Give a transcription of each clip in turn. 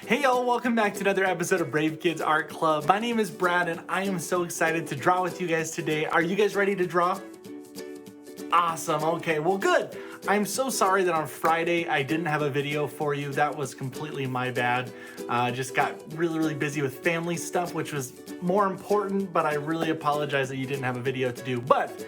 Hey y'all, welcome back to another episode of Brave Kids Art Club. My name is Brad and I am so excited to draw with you guys today. Are you guys ready to draw? Awesome, okay, well good. I'm so sorry that on Friday I didn't have a video for you. That was completely my bad. Just got really busy with family stuff, which was more important, but I really apologize that you didn't have a video to do. But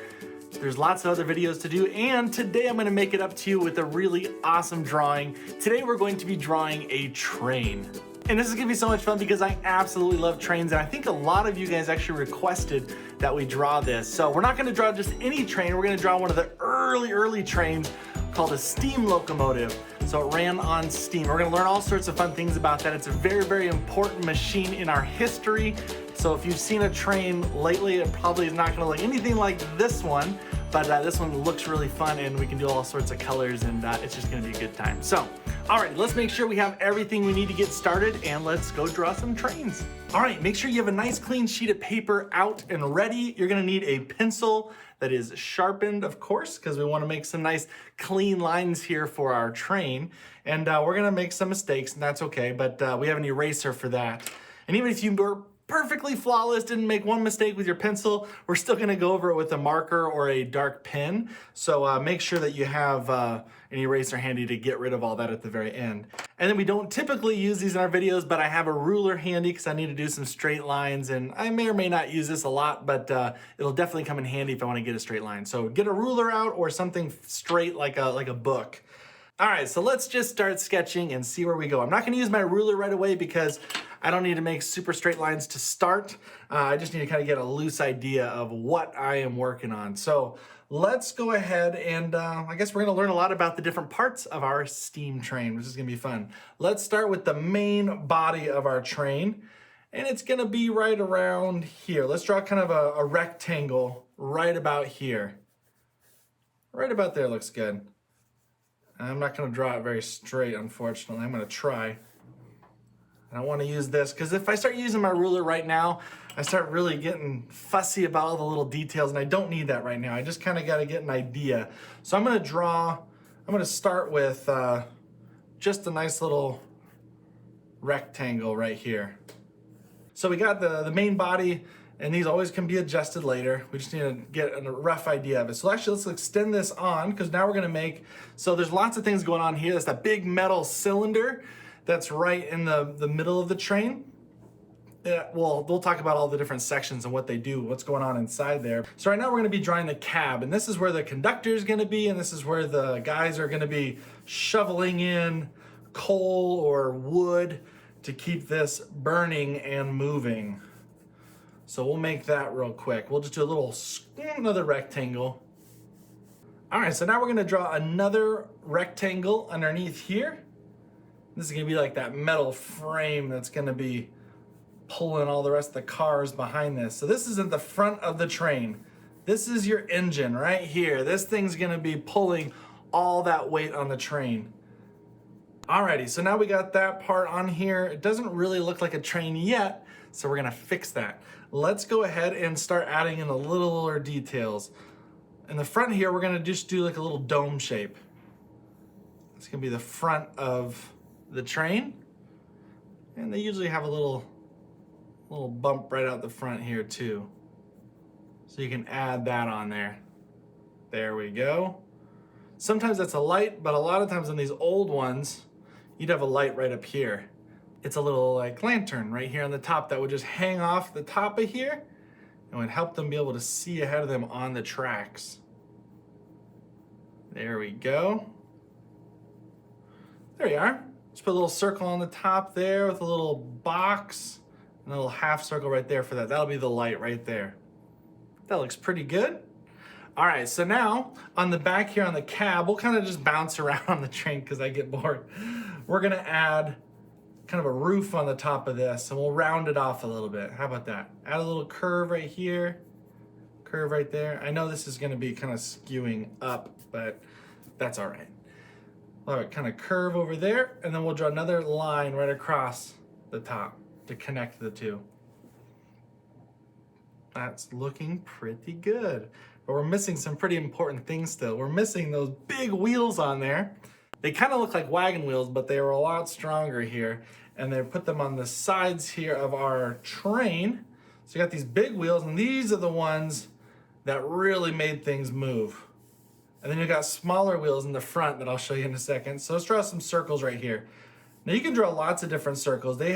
there's lots of other videos to do, and today I'm gonna make it up to you with a really awesome drawing. Today we're going to be drawing a train. And this is gonna be so much fun because I absolutely love trains, and I think a lot of you guys actually requested that we draw this. So we're not gonna draw just any train, we're gonna draw one of the early trains called a steam locomotive. So it ran on steam. We're gonna learn all sorts of fun things about that. It's a very important machine in our history. So if you've seen a train lately, it probably is not gonna look anything like this one, but this one looks really fun and we can do all sorts of colors and it's just gonna be a good time. So, all right, let's make sure we have everything we need to get started and let's go draw some trains. All right, make sure you have a nice clean sheet of paper out and ready. You're gonna need a pencil that is sharpened, of course, because we wanna make some nice clean lines here for our train. And we're gonna make some mistakes and that's okay, but we have an eraser for that. And even if you were perfectly flawless, didn't make one mistake with your pencil, we're still gonna go over it with a marker or a dark pen. So make sure that you have an eraser handy to get rid of all that at the very end. And then we don't typically use these in our videos, but I have a ruler handy because I need to do some straight lines, and I may or may not use this a lot, but it'll definitely come in handy if I wanna get a straight line. So get a ruler out or something straight like a book. All right, so let's just start sketching and see where we go. I'm not gonna use my ruler right away because I don't need to make super straight lines to start. I just need to kind of get a loose idea of what I am working on. So let's go ahead and I guess we're gonna learn a lot about the different parts of our steam train, which is gonna be fun. Let's start with the main body of our train, and it's gonna be right around here. Let's draw kind of a rectangle right about here. Right about there looks good. I'm not gonna draw it very straight, unfortunately. I'm gonna try. And I wanna use this, because if I start using my ruler right now, I start really getting fussy about all the little details, and I don't need that right now. I just kinda gotta get an idea. So I'm gonna start with just a nice little rectangle right here. So we got the main body, and these always can be adjusted later. We just need to get a rough idea of it. So actually let's extend this on, because now we're gonna make, so there's lots of things going on here. There's that big metal cylinder that's right in the middle of the train. Well, we'll talk about all the different sections and what they do, what's going on inside there. So right now we're gonna be drawing the cab, and this is where the conductor is gonna be, and this is where the guys are gonna be shoveling in coal or wood to keep this burning and moving. So we'll make that real quick. We'll just do another rectangle. All right, so now we're gonna draw another rectangle underneath here. This is gonna be like that metal frame that's gonna be pulling all the rest of the cars behind this. So this isn't the front of the train. This is your engine right here. This thing's gonna be pulling all that weight on the train. Alrighty, so now we got that part on here. It doesn't really look like a train yet, so we're gonna fix that. Let's go ahead and start adding in the littler details. In the front here, we're gonna just do like a little dome shape. It's gonna be the front of the train. And they usually have a little bump right out the front here too. So you can add that on there. There we go. Sometimes that's a light, but a lot of times on these old ones, you'd have a light right up here. It's a little like lantern right here on the top that would just hang off the top of here and would help them be able to see ahead of them on the tracks. There we go. There you are. Just put a little circle on the top there with a little box and a little half circle right there for that. That'll be the light right there. That looks pretty good. All right, so now on the back here on the cab, we'll kind of just bounce around on the train because I get bored. We're gonna add kind of a roof on the top of this, and we'll round it off a little bit. How about that? Add a little curve right here, curve right there. I know this is gonna be kind of skewing up, but that's all right. All right, kind of curve over there, and then we'll draw another line right across the top to connect the two. That's looking pretty good. But we're missing some pretty important things still. We're missing those big wheels on there. They kind of look like wagon wheels, but they were a lot stronger here. and they put them on the sides here of our train. So you got these big wheels, and these are the ones that really made things move. And then you got smaller wheels in the front that I'll show you in a second. So let's draw some circles right here. Now you can draw lots of different circles. I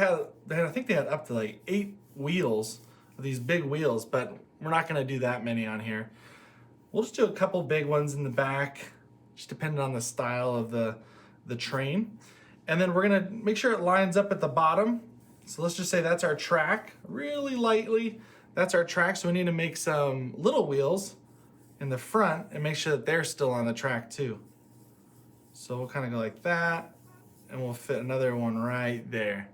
think they had up to like 8 wheels, these big wheels, but we're not gonna do that many on here. We'll just do a couple big ones in the back, just depending on the style of the train. And then we're gonna make sure it lines up at the bottom. So let's just say that's our track, really lightly. That's our track, so we need to make some little wheels in the front and make sure that they're still on the track too. So we'll kind of go like that, and we'll fit another one right there.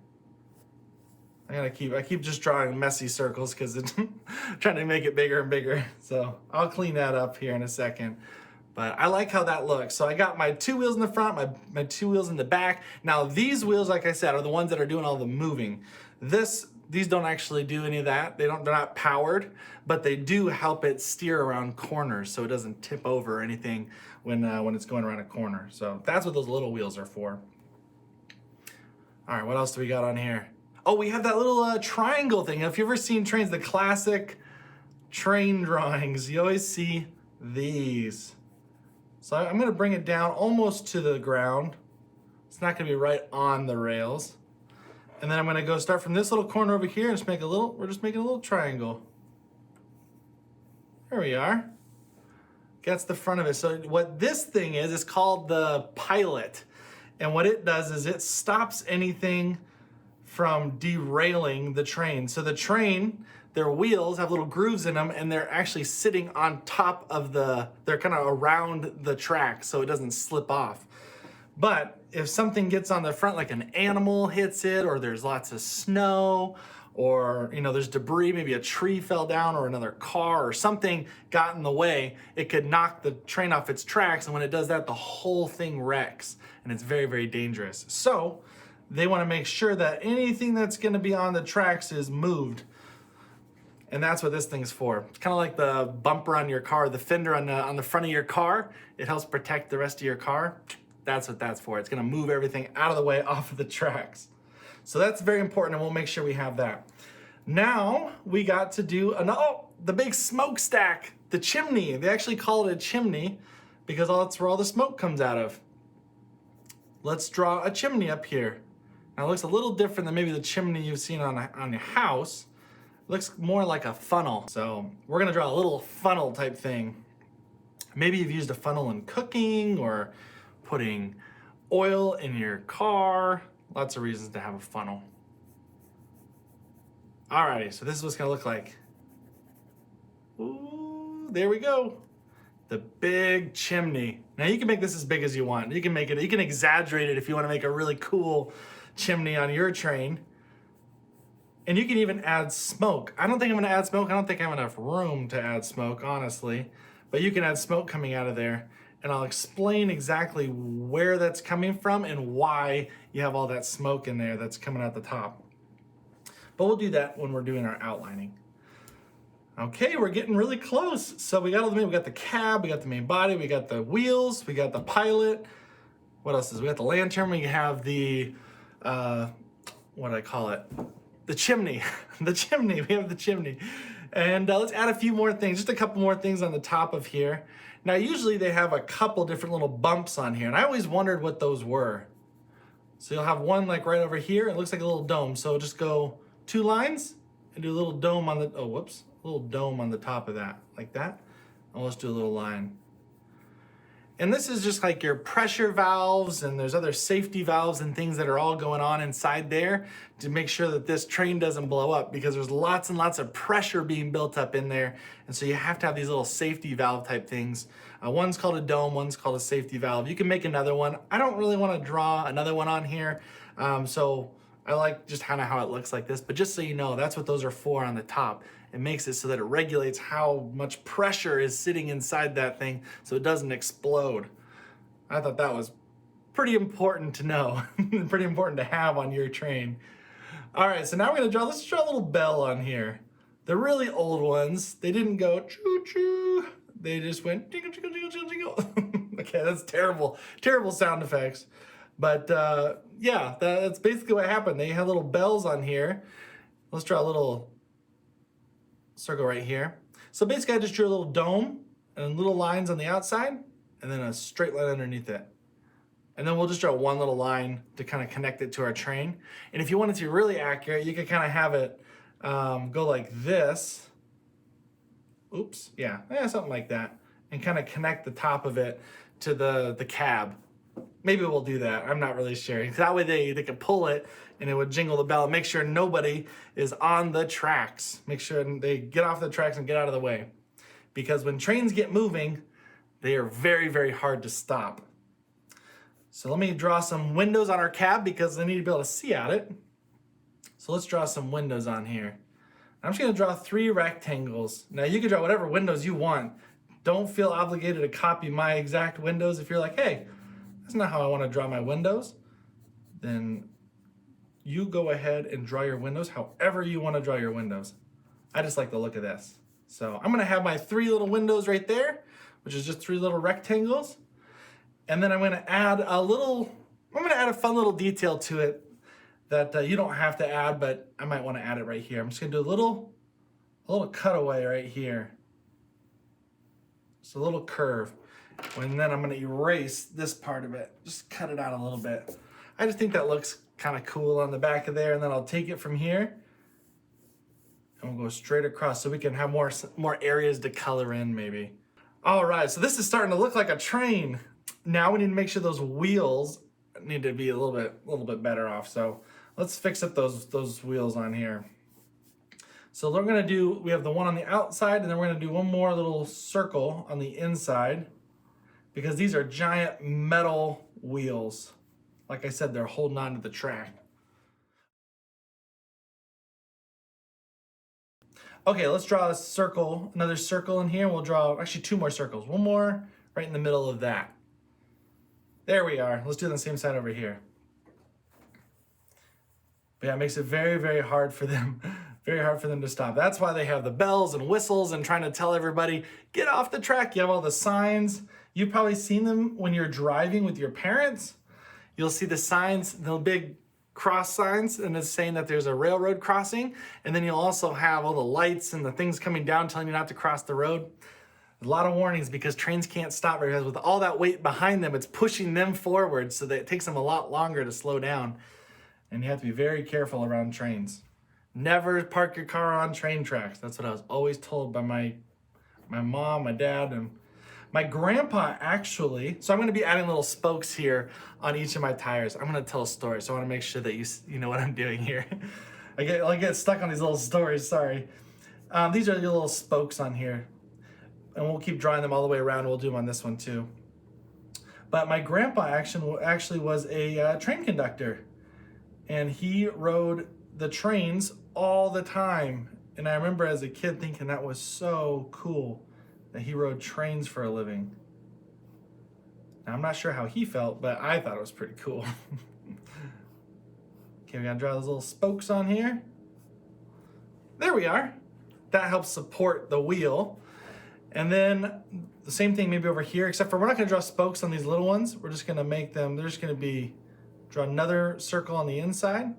I keep just drawing messy circles because it's trying to make it bigger and bigger. So I'll clean that up here in a second. But I like how that looks. So I got my 2 wheels in the front, my 2 wheels in the back. Now these wheels, like I said, are the ones that are doing all the moving. These don't actually do any of that. They're not powered, but they do help it steer around corners so it doesn't tip over or anything when it's going around a corner. So that's what those little wheels are for. All right, what else do we got on here? Oh, we have that little triangle thing. If you've ever seen trains, the classic train drawings, you always see these. So I'm gonna bring it down almost to the ground. It's not gonna be right on the rails. And then I'm gonna go start from this little corner over here and just make we're just making a little triangle. There we are. That's the front of it. So what this thing is called the pilot. And what it does is it stops anything from derailing the train. So the train, their wheels have little grooves in them, and they're actually sitting on top of they're kind of around the track so it doesn't slip off. But if something gets on the front, like an animal hits it, or there's lots of snow, or there's debris, maybe a tree fell down, or another car, or something got in the way, it could knock the train off its tracks, and when it does that, the whole thing wrecks, and it's very, very dangerous. So they want to make sure that anything that's going to be on the tracks is moved. And that's what this thing's for. It's kind of like the bumper on your car, the fender on the front of your car. It helps protect the rest of your car. That's what that's for. It's gonna move everything out of the way off of the tracks. So that's very important, and we'll make sure we have that. Now we got to do the big smokestack, the chimney. They actually call it a chimney because that's where all the smoke comes out of. Let's draw a chimney up here. Now it looks a little different than maybe the chimney you've seen on your house. It looks more like a funnel. So we're gonna draw a little funnel type thing. Maybe you've used a funnel in cooking or putting oil in your car. Lots of reasons to have a funnel. Alrighty, so this is what it's gonna look like. Ooh, there we go. The big chimney. Now you can make this as big as you want. You can exaggerate it if you want to make a really cool chimney on your train. And you can even add smoke. I don't think I'm gonna add smoke. I don't think I have enough room to add smoke, honestly. But you can add smoke coming out of there. And I'll explain exactly where that's coming from and why you have all that smoke in there that's coming out the top. But we'll do that when we're doing our outlining. Okay, we're getting really close. So we got the cab, we got the main body, we got the wheels, we got the pilot. What else is we got the lantern, we have the what do I call it? The chimney. The chimney, we have the chimney. And let's add a few more things, just a couple more things on the top of here. Now usually they have a couple different little bumps on here, and I always wondered what those were. So you'll have one like right over here, it looks like a little dome. So just go 2 lines and do a little dome on the, a little dome on the top of that, like that. And let's do a little line. And this is just like your pressure valves, and there's other safety valves and things that are all going on inside there to make sure that this train doesn't blow up, because there's lots and lots of pressure being built up in there. And so you have to have these little safety valve type things. One's called a dome, one's called a safety valve. You can make another one. I don't really want to draw another one on here. So I like just kind of how it looks like this, but just so you know, that's what those are for on the top. It makes it so that it regulates how much pressure is sitting inside that thing so it doesn't explode. I thought that was pretty important to know, pretty important to have on your train. All right, so now let's draw a little bell on here. The really old ones, they didn't go choo-choo. They just went jingle, jingle, jingle, jingle, jingle. Okay, that's terrible, terrible sound effects. But yeah, that's basically what happened. They had little bells on here. Let's draw a little circle right here. So basically I just drew a little dome and little lines on the outside and then a straight line underneath it. And then we'll just draw one little line to kind of connect it to our train. And if you want it to be really accurate, you could kind of have it go like this. Oops, yeah, something like that. And kind of connect the top of it to the cab. Maybe we'll do that. I'm not really sure. That way they can pull it and it would jingle the bell and make sure nobody is on the tracks. Make sure they get off the tracks and get out of the way. Because when trains get moving, they are very, very hard to stop. So let me draw some windows on our cab because I need to be able to see out it. So let's draw some windows on here. I'm just gonna draw 3 rectangles. Now you can draw whatever windows you want. Don't feel obligated to copy my exact windows. If you're like, hey, that's not how I wanna draw my windows, then you go ahead and draw your windows however you wanna draw your windows. I just like the look of this. So I'm gonna have my 3 little windows right there, which is just 3 little rectangles. And then I'm gonna add a fun little detail to it that you don't have to add, but I might wanna add it right here. I'm just gonna do a little cutaway right here. Just a little curve. And then I'm gonna erase this part of it. Just cut it out a little bit. I just think that looks kind of cool on the back of there, and then I'll take it from here and we'll go straight across so we can have more areas to color in maybe. All right, so this is starting to look like a train. Now we need to make sure those wheels need to be a little bit better off. So let's fix up those wheels on here. So we're gonna do, we have the one on the outside, and then we're gonna do one more little circle on the inside because these are giant metal wheels. Like I said, they're holding on to the track. Okay, let's draw a circle, another circle in here. We'll draw actually 2 more circles. One more right in the middle of that. There we are. Let's do it on the same side over here. But yeah, it makes it very, very hard for them, to stop. That's why they have the bells and whistles and trying to tell everybody, get off the track. You have all the signs. You've probably seen them when you're driving with your parents. You'll see the signs, the big cross signs, and it's saying that there's a railroad crossing. And then you'll also have all the lights and the things coming down telling you not to cross the road. A lot of warnings because trains can't stop because with all that weight behind them, it's pushing them forward so that it takes them a lot longer to slow down. And you have to be very careful around trains. Never park your car on train tracks. That's what I was always told by my mom, my dad, and my grandpa actually. So I'm gonna be adding little spokes here on each of my tires. I'm gonna tell a story, so I wanna make sure that you know what I'm doing here. I get stuck on these little stories, sorry. These are the little spokes on here. And we'll keep drawing them all the way around. We'll do them on this one too. But my grandpa actually was a train conductor, and he rode the trains all the time. And I remember as a kid thinking that was so cool that he rode trains for a living. Now, I'm not sure how he felt, but I thought it was pretty cool. Okay, we gotta draw those little spokes on here. There we are. That helps support the wheel. And then the same thing maybe over here, except for we're not gonna draw spokes on these little ones. We're just gonna make them, they're just gonna draw another circle on the inside.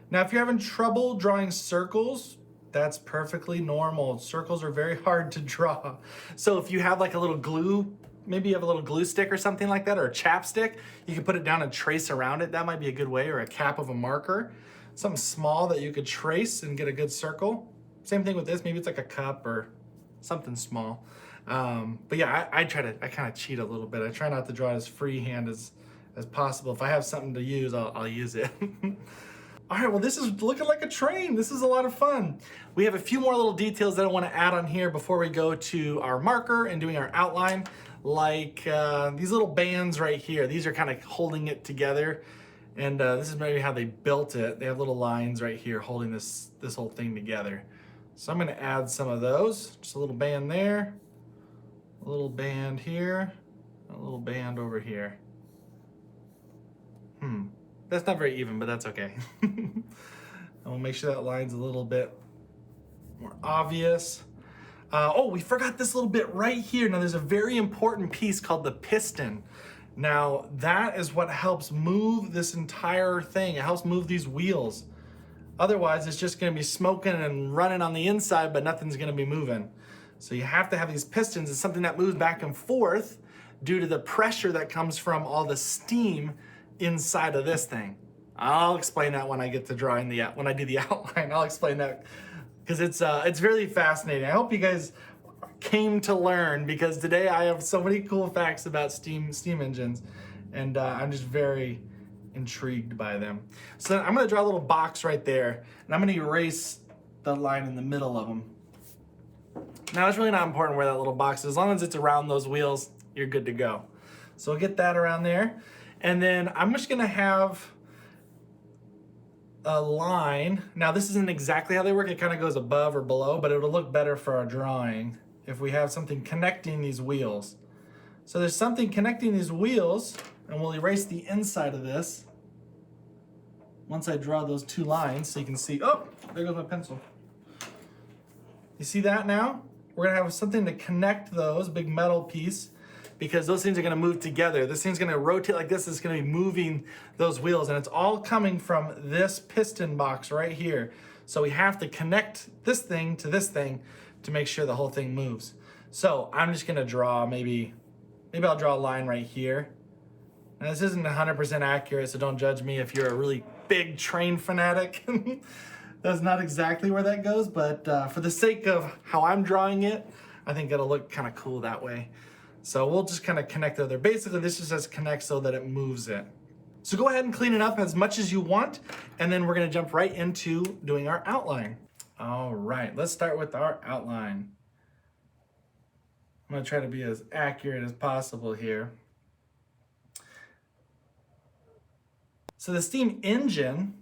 Now, if you're having trouble drawing circles, that's perfectly normal. Circles are very hard to draw. So if you have like a little glue, maybe you have a little glue stick or something like that, or a chapstick, you can put it down and trace around it. That might be a good way, or a cap of a marker. Something small that you could trace and get a good circle. Same thing with this, maybe it's like a cup or something small. But yeah, I kind of cheat a little bit. I try not to draw as freehand as possible. If I have something to use, I'll use it. All right, well, this is looking like a train. This is a lot of fun. We have a few more little details that I want to add on here before we go to our marker and doing our outline, like these little bands right here. These are kind of holding it together. And this is maybe how they built it. They have little lines right here holding this whole thing together. So I'm gonna add some of those. Just a little band there, a little band here, a little band over here. That's not very even, but that's okay. And we'll make sure that line's a little bit more obvious. Oh, we forgot this little bit right here. Now there's a very important piece called the piston. Now, that is what helps move this entire thing. It helps move these wheels. Otherwise, it's just gonna be smoking and running on the inside, but nothing's gonna be moving. So you have to have these pistons. It's something that moves back and forth due to the pressure that comes from all the steam inside of this thing. I'll explain that when I get to drawing when I do the outline. I'll explain that because it's really fascinating. I hope you guys came to learn, because today I have so many cool facts about steam engines, and I'm just very intrigued by them. So I'm gonna draw a little box right there, and I'm gonna erase the line in the middle of them. Now, it's really not important where that little box is. As long as it's around those wheels, you're good to go. So we'll get that around there. And then I'm just gonna have a line. Now, this isn't exactly how they work. It kind of goes above or below, but it'll look better for our drawing if we have something connecting these wheels. So there's something connecting these wheels, and we'll erase the inside of this once I draw those two lines so you can see. Oh, there goes my pencil. You see that now? We're gonna have something to connect those, big metal piece, because those things are gonna move together. This thing's gonna rotate like this. It's gonna be moving those wheels, and it's all coming from this piston box right here. So we have to connect this thing to make sure the whole thing moves. So I'm just gonna draw, maybe I'll draw a line right here. Now, this isn't 100% accurate, so don't judge me if you're a really big train fanatic. That's not exactly where that goes, but for the sake of how I'm drawing it, I think it'll look kind of cool that way. So we'll just kind of connect it there. Basically, this just says connect so that it moves it. So go ahead and clean it up as much as you want, and then we're gonna jump right into doing our outline. All right, let's start with our outline. I'm gonna try to be as accurate as possible here. So the steam engine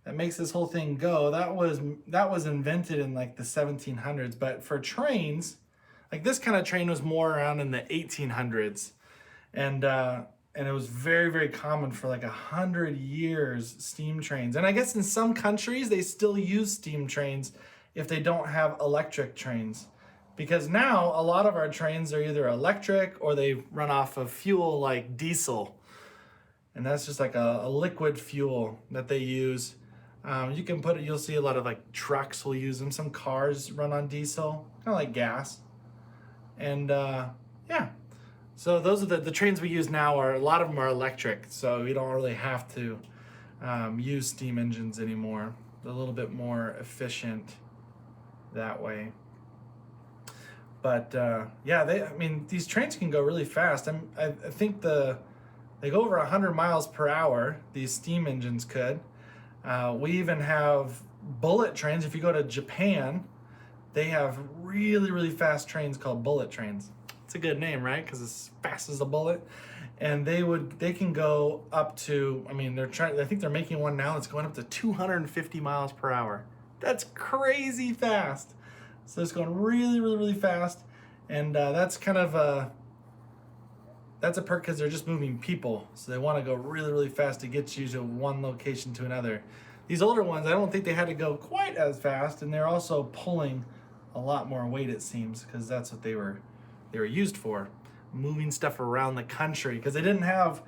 that makes this whole thing go, that was invented in like the 1700s, but for trains, like this kind of train was more around in the 1800s, and it was very, very common for like 100 years, steam trains. And I guess in some countries they still use steam trains if they don't have electric trains, because now a lot of our trains are either electric or they run off of fuel like diesel, and that's just like a liquid fuel that they use. You can put it, you'll see a lot of like trucks will use them. Some cars run on diesel, kind of like gas. And yeah, so those are the trains we use now. A lot of them are electric, so we don't really have to use steam engines anymore. They're a little bit more efficient that way. But yeah, I mean, these trains can go really fast. I think they go over 100 miles per hour, these steam engines could. We even have bullet trains. If you go to Japan, they have really, really fast trains called bullet trains. It's a good name, right? Because it's fast as a bullet. And they can go up to, I mean, I think they're making one now that's going up to 250 miles per hour. That's crazy fast. So it's going really, really, really fast. And that's kind of that's a perk because they're just moving people. So they want to go really, really fast to get you to one location to another. These older ones, I don't think they had to go quite as fast, and they're also pulling a lot more weight, it seems, because that's what they were used for, moving stuff around the country, because they didn't have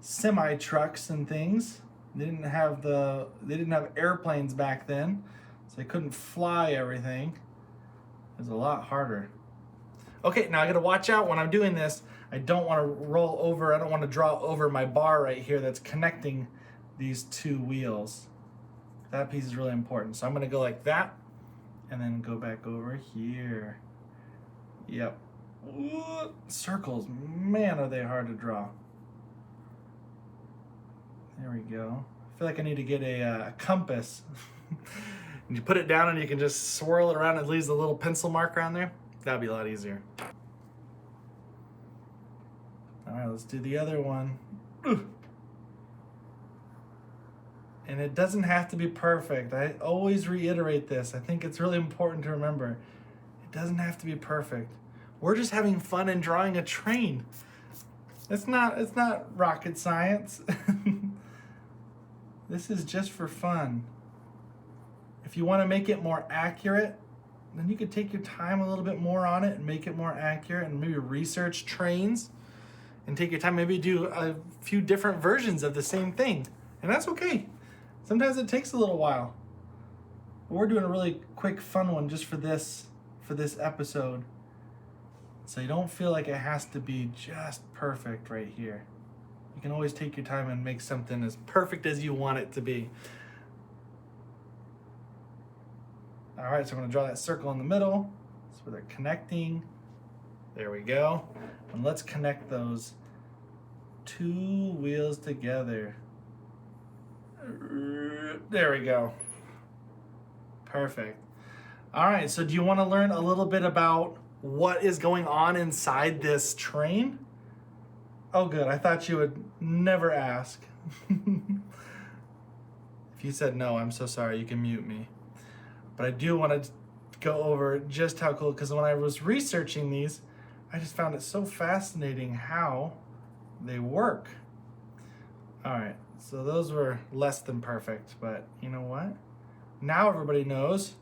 semi trucks and things. They didn't have airplanes back then, so they couldn't fly everything. It was a lot harder. Okay, now I gotta watch out when I'm doing this. I don't want to roll over. I don't want to draw over my bar right here that's connecting these two wheels. That piece is really important. So I'm going to go like that and then go back over here. Yep. Ooh, circles, man, are they hard to draw. There we go. I feel like I need to get a compass. And you put it down and you can just swirl it around and it leaves a little pencil mark around there. That'd be a lot easier. All right, let's do the other one. And it doesn't have to be perfect. I always reiterate this. I think it's really important to remember. It doesn't have to be perfect. We're just having fun and drawing a train. It's not rocket science. This is just for fun. If you want to make it more accurate, then you could take your time a little bit more on it and make it more accurate and maybe research trains and take your time. Maybe do a few different versions of the same thing, and that's okay. Sometimes it takes a little while. But we're doing a really quick, fun one just for this episode. So you don't feel like it has to be just perfect right here. You can always take your time and make something as perfect as you want it to be. All right, so I'm gonna draw that circle in the middle. That's where they're connecting. There we go. And let's connect those two wheels together. There we go. Perfect. All right, so do you want to learn a little bit about what is going on inside this train? Oh, good. I thought you would never ask. If you said no, I'm so sorry. You can mute me. But I do want to go over just how cool, because when I was researching these, I just found it so fascinating how they work. All right, so those were less than perfect, but you know what? Now everybody knows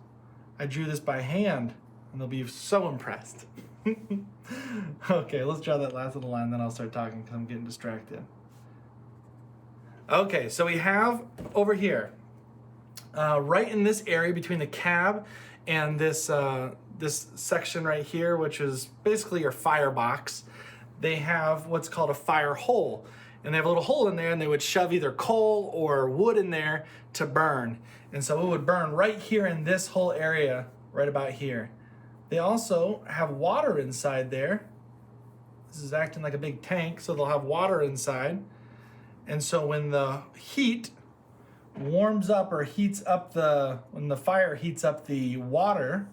I drew this by hand, and they'll be so impressed. Okay, let's draw that last little line, then I'll start talking because I'm getting distracted. Okay, so we have over here, right in this area between the cab and this section right here, which is basically your firebox, they have what's called a fire hole. And they have a little hole in there, and they would shove either coal or wood in there to burn. And so it would burn right here in this whole area, right about here. They also have water inside there. This is acting like a big tank, so they'll have water inside. And so when the heat warms up or heats up when the fire heats up the water,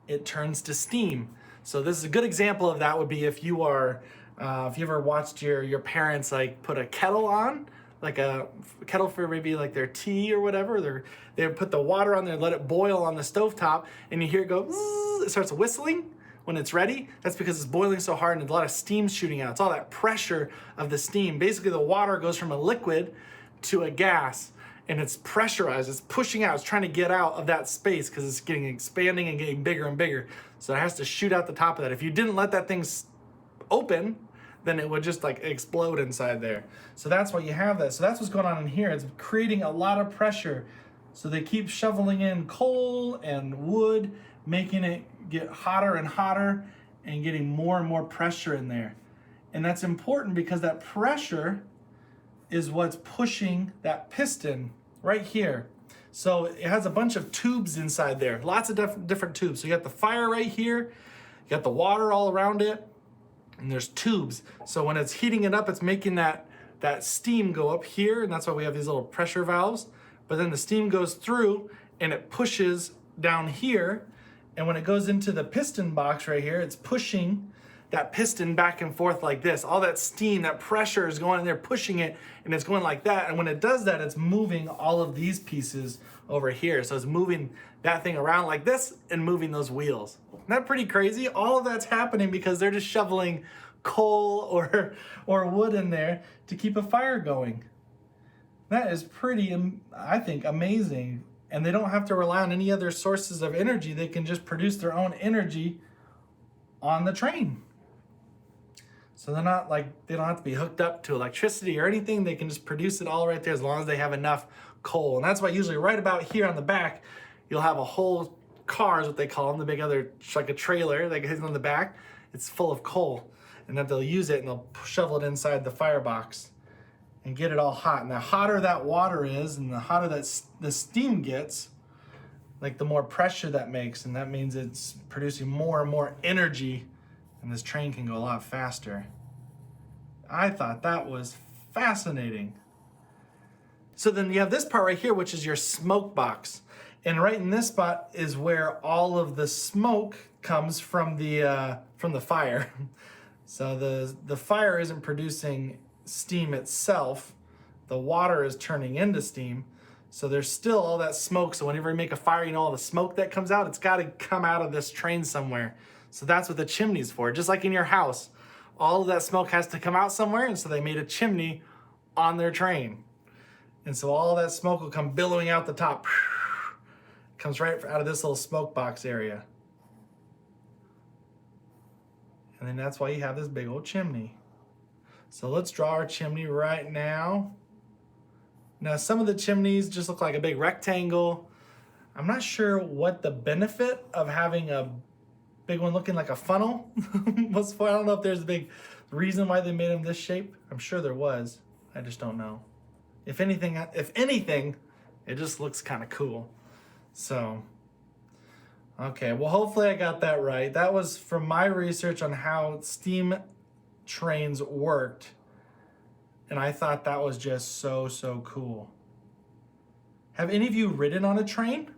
it turns to steam. So this is a good example of that would be if you are, if you ever watched your parents like put a kettle on, like a kettle for maybe like their tea or whatever, they would put the water on there, let it boil on the stovetop, and you hear it go, zzz, it starts whistling when it's ready. That's because it's boiling so hard and there's a lot of steam shooting out. It's all that pressure of the steam. Basically the water goes from a liquid to a gas, and it's pressurized, it's pushing out, it's trying to get out of that space because it's expanding and getting bigger and bigger. So it has to shoot out the top of that. If you didn't let that thing open, then it would just like explode inside there. So that's why you have that. So that's what's going on in here. It's creating a lot of pressure. So they keep shoveling in coal and wood, making it get hotter and hotter and getting more and more pressure in there. And that's important because that pressure is what's pushing that piston right here. So it has a bunch of tubes inside there, lots of different tubes. So you got the fire right here, you got the water all around it, and there's tubes. So when it's heating it up, it's making that steam go up here, and that's why we have these little pressure valves. But then the steam goes through and it pushes down here, and when it goes into the piston box right here, it's pushing that piston back and forth like this. All that steam, that pressure is going in there, pushing it, and it's going like that. And when it does that, it's moving all of these pieces over here. So it's moving that thing around like this and moving those wheels. Isn't that pretty crazy? All of that's happening because they're just shoveling coal or wood in there to keep a fire going. That is pretty, I think, amazing. And they don't have to rely on any other sources of energy. They can just produce their own energy on the train. So they're not like, they don't have to be hooked up to electricity or anything. They can just produce it all right there as long as they have enough coal. And that's why usually right about here on the back, you'll have a whole car, is what they call them, the big other, like a trailer that goes on the back. It's full of coal, and then they'll use it and they'll shovel it inside the firebox and get it all hot. And the hotter that water is and the hotter that the steam gets, like the more pressure that makes, and that means it's producing more and more energy, and this train can go a lot faster. I thought that was fascinating. So then you have this part right here, which is your smoke box. And right in this spot is where all of the smoke comes from the fire. So the fire isn't producing steam itself. The water is turning into steam. So there's still all that smoke. So whenever you make a fire, you know all the smoke that comes out, it's got to come out of this train somewhere. So that's what the chimney's for. Just like in your house, all of that smoke has to come out somewhere, and so they made a chimney on their train. And so all that smoke will come billowing out the top. Comes right out of this little smoke box area. And then that's why you have this big old chimney. So let's draw our chimney right now. Now some of the chimneys just look like a big rectangle. I'm not sure what the benefit of having a big one looking like a funnel was for. I don't know if there's a big reason why they made them this shape. I'm sure there was. I just don't know. If anything, it just looks kind of cool. So, okay, well, hopefully I got that right. That was from my research on how steam trains worked. And I thought that was just so, so cool. Have any of you ridden on a train?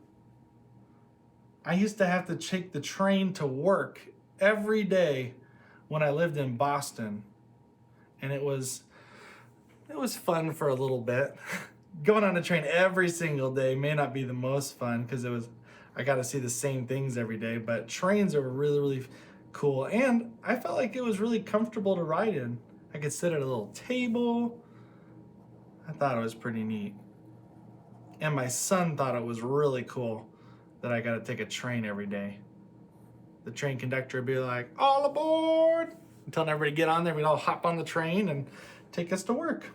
I used to have to take the train to work every day when I lived in Boston. And it was fun for a little bit. Going on a train every single day may not be the most fun because I got to see the same things every day, but trains are really, really cool. And I felt like it was really comfortable to ride in. I could sit at a little table. I thought it was pretty neat. And my son thought it was really cool that I got to take a train every day. The train conductor would be like, all aboard, and telling everybody to get on there. We'd all hop on the train and take us to work.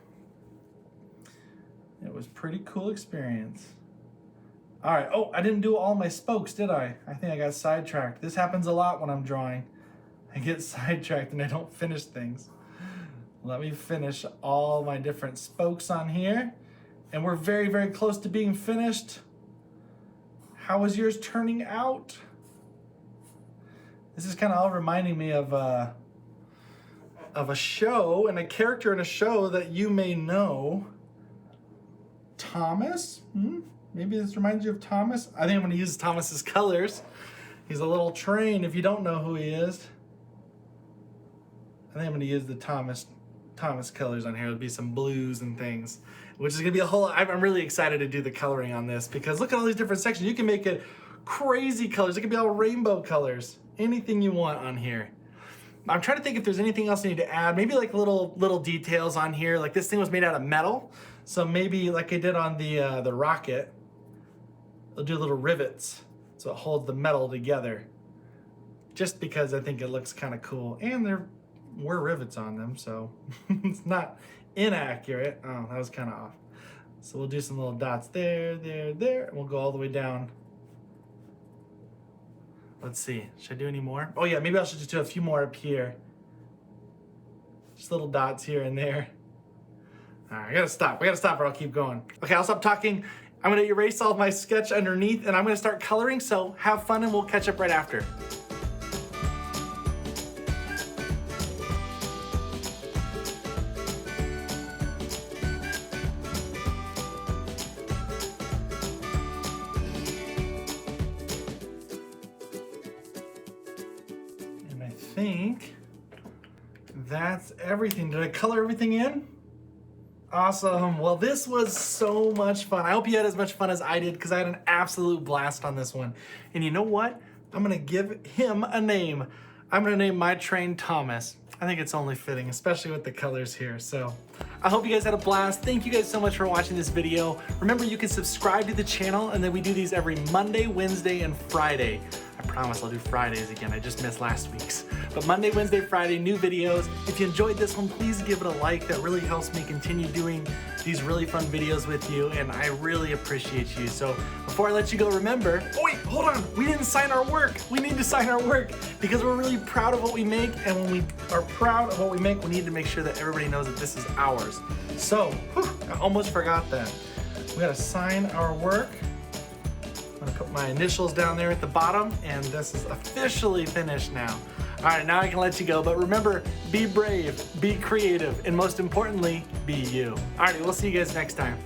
It was a pretty cool experience. All right, oh, I didn't do all my spokes, did I? I think I got sidetracked. This happens a lot when I'm drawing. I get sidetracked and I don't finish things. Let me finish all my different spokes on here. And we're very, very close to being finished. How is yours turning out? This is kind of all reminding me of a show and a character in a show that you may know. Thomas? Maybe this reminds you of Thomas? I think I'm going to use Thomas's colors. He's a little train if you don't know who he is. I think I'm going to use the Thomas colors on here. There'll be some blues and things, which is going to be a whole... I'm really excited to do the coloring on this because look at all these different sections. You can make it crazy colors. It can be all rainbow colors. Anything you want on here. I'm trying to think if there's anything else I need to add. Maybe like little details on here. Like this thing was made out of metal. So maybe like I did on the rocket, I'll do little rivets so it holds the metal together. Just because I think it looks kind of cool. And there were rivets on them, so it's not inaccurate. Oh, that was kind of off. So we'll do some little dots there, there, there. And we'll go all the way down. Let's see, should I do any more? Oh yeah, maybe I should just do a few more up here. Just little dots here and there. All right, I gotta stop or I'll keep going. Okay, I'll stop talking. I'm gonna erase all of my sketch underneath and I'm gonna start coloring, so have fun and we'll catch up right after. I think that's everything. Did I color everything in? Awesome. Well, this was so much fun. I hope you had as much fun as I did because I had an absolute blast on this one. And you know what? I'm going to give him a name. I'm going to name my train Thomas. I think it's only fitting, especially with the colors here. So I hope you guys had a blast. Thank you guys so much for watching this video. Remember, you can subscribe to the channel and then we do these every Monday, Wednesday, and Friday. I promise I'll do Fridays again. I just missed last week's. But Monday, Wednesday, Friday, new videos. If you enjoyed this one, please give it a like. That really helps me continue doing these really fun videos with you, and I really appreciate you. So before I let you go, remember, oh wait, hold on. We didn't sign our work. We need to sign our work because we're really proud of what we make, and when we are proud of what we make, we need to make sure that everybody knows that this is ours. So, I almost forgot that. We gotta sign our work. I'm gonna put my initials down there at the bottom, and this is officially finished now. All right, now I can let you go, but remember, be brave, be creative, and most importantly, be you. All right, we'll see you guys next time.